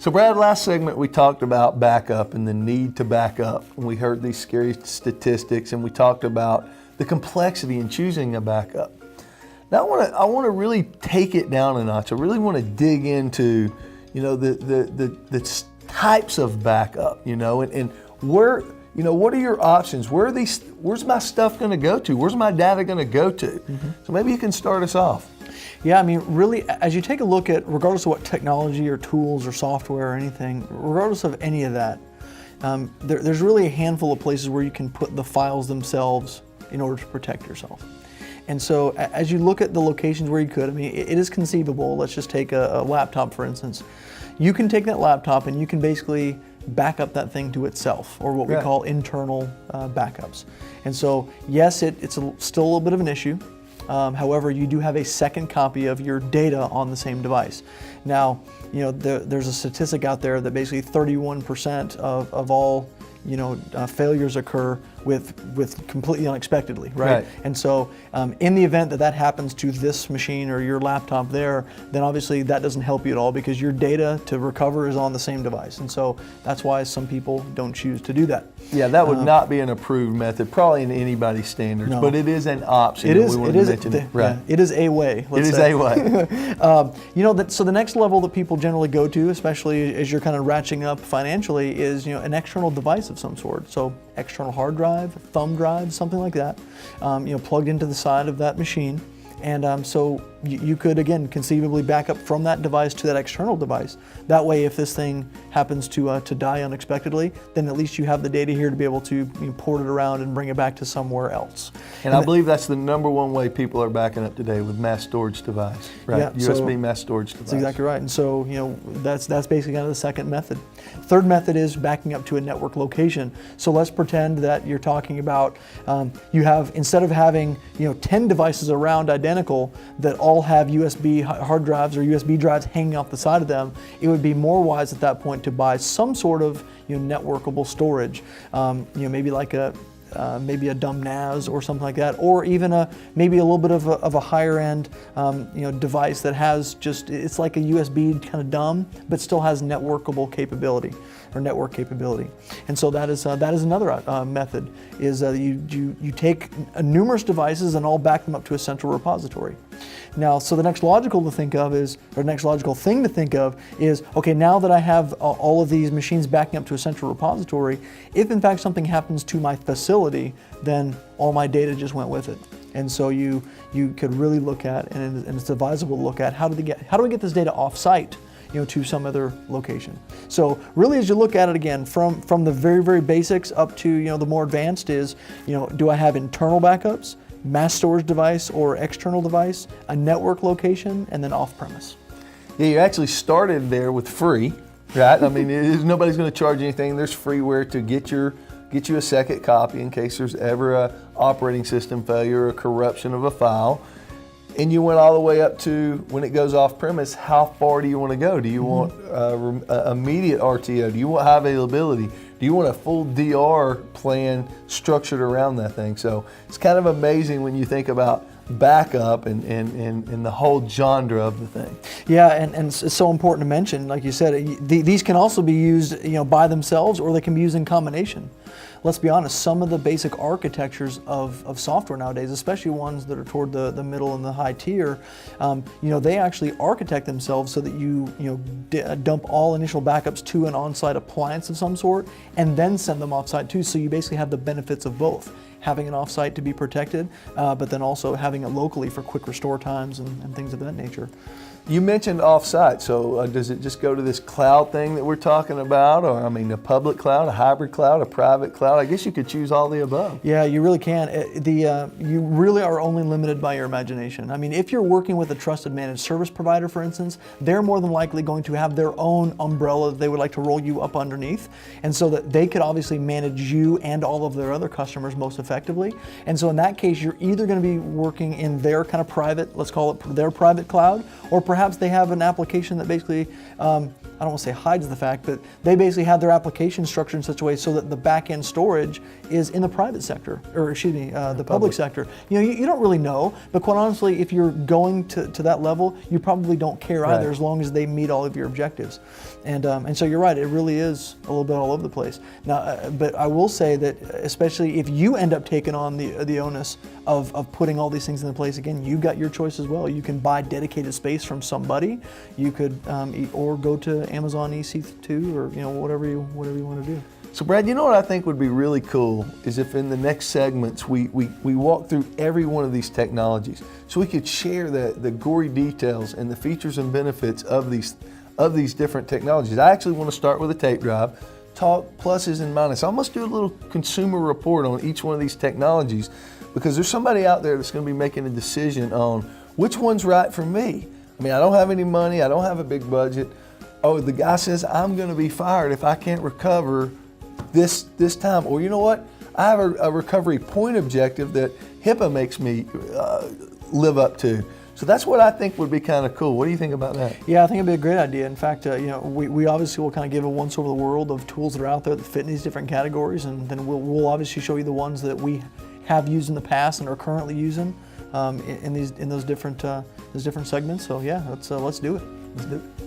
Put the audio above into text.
So Brad, last segment we talked about backup and the need to back up. We heard these scary statistics and we talked about the complexity in choosing a backup. Now I want to really take it down a notch. I really want to dig into, the types of backup, and where, what are your options? Where's my stuff going to go to? Where's my data going to go to? Mm-hmm. So maybe you can start us off. Yeah, I mean, really, as you take a look at, regardless of what technology or tools or software or anything, regardless of any of that, there's really a handful of places where you can put the files themselves in order to protect yourself. And so as you look at the locations where you could, I mean, it is conceivable. Let's just take a laptop, for instance. You can take that laptop and you can basically back up that thing to itself, or what we call internal backups. And so, yes, it's still a little bit of an issue. However, you do have a second copy of your data on the same device. Now, there's a statistic out there that basically 31% of all failures occur with completely unexpectedly, right? And so in the event that happens to this machine or your laptop there, then obviously that doesn't help you at all because your data to recover is on the same device. And so that's why some people don't choose to do that. Yeah, that would not be an approved method, probably in anybody's standards, but it is an option. It is a way. It is a way. So the next level that people generally go to, especially as you're kind of ratcheting up financially, is an external device of some sort. So external hard drive, thumb drive, something like that, plugged into the side of that machine. And so you could, again, conceivably back up from that device to that external device. That way, if this thing happens to die unexpectedly, then at least you have the data here to be able to port it around and bring it back to somewhere else. And I believe that's the number one way people are backing up today, with mass storage device, right? Yeah, USB mass storage device. That's exactly right. And so, that's basically kind of the second method. Third method is backing up to a network location. So let's pretend that you're talking about, you have, instead of having 10 devices around identical that all have USB hard drives or USB drives hanging off the side of them, it would be more wise at that point to buy some sort of networkable storage, maybe like maybe a dumb NAS or something like that, or even maybe a little bit of a higher end device that has it's like a USB kind of dumb, but still has networkable capability or network capability. And so that is another method, is you take numerous devices and all back them up to a central repository. Now, so the next logical thing to think of is, okay, now that I have all of these machines backing up to a central repository, if in fact something happens to my facility, then all my data just went with it. And so you could really look at, and it's advisable to look at, how do we get this data off-site, to some other location. So really, as you look at it again, from the very, very basics up to the more advanced is, do I have internal backups, mass storage device or external device, a network location, and then off-premise. Yeah, you actually started there with free, right? I mean, nobody's going to charge anything. There's freeware to get you a second copy in case there's ever a operating system failure or corruption of a file. And you went all the way up to, when it goes off-premise, how far do you want to go? Do you want immediate RTO? Do you want high availability? Do you want a full DR plan structured around that thing? So it's kind of amazing when you think about backup and the whole genre of the thing. Yeah, and it's so important to mention, like you said, these can also be used by themselves, or they can be used in combination. Let's be honest, some of the basic architectures of software nowadays, especially ones that are toward the middle and the high tier, they actually architect themselves so that you dump all initial backups to an on-site appliance of some sort and then send them off-site too. So you basically have the benefits of both, having an off-site to be protected, but then also having it locally for quick restore times and things of that nature. You mentioned off-site, so does it just go to this cloud thing that we're talking about, or a public cloud, a hybrid cloud, a private cloud? I guess you could choose all the above. Yeah, you really can. You really are only limited by your imagination. I mean, if you're working with a trusted managed service provider, for instance, they're more than likely going to have their own umbrella that they would like to roll you up underneath, and so that they could obviously manage you and all of their other customers most effectively. And so in that case, you're either going to be working in their kind of private, let's call it their private cloud, or perhaps they have an application that basically I don't want to say hides the fact, but they basically have their application structured in such a way so that the back-end storage is in the private sector, or excuse me, the public sector. You don't really know, but quite honestly, if you're going to that level, you probably don't care either, as long as they meet all of your objectives. And so you're right, it really is a little bit all over the place. Now, but I will say that especially if you end up taking on the onus of putting all these things into place, again, you've got your choice as well. You can buy dedicated space from somebody. You could, or go to Amazon EC2, or whatever you want to do. So Brad, what I think would be really cool is if in the next segments we walk through every one of these technologies, so we could share the gory details and the features and benefits of these different technologies. I actually want to start with a tape drive, talk pluses and minuses. I must do a little consumer report on each one of these technologies, because there's somebody out there that's going to be making a decision on which one's right for me. I mean, I don't have any money, I don't have a big budget. Oh, the guy says I'm going to be fired if I can't recover this time. Or you know what? I have a recovery point objective that HIPAA makes me live up to. So that's what I think would be kind of cool. What do you think about that? Yeah, I think it'd be a great idea. In fact, we obviously will kind of give a once over the world of tools that are out there that fit in these different categories, and then we'll obviously show you the ones that we have used in the past and are currently using in those different segments. So yeah, let's do it. Let's do it.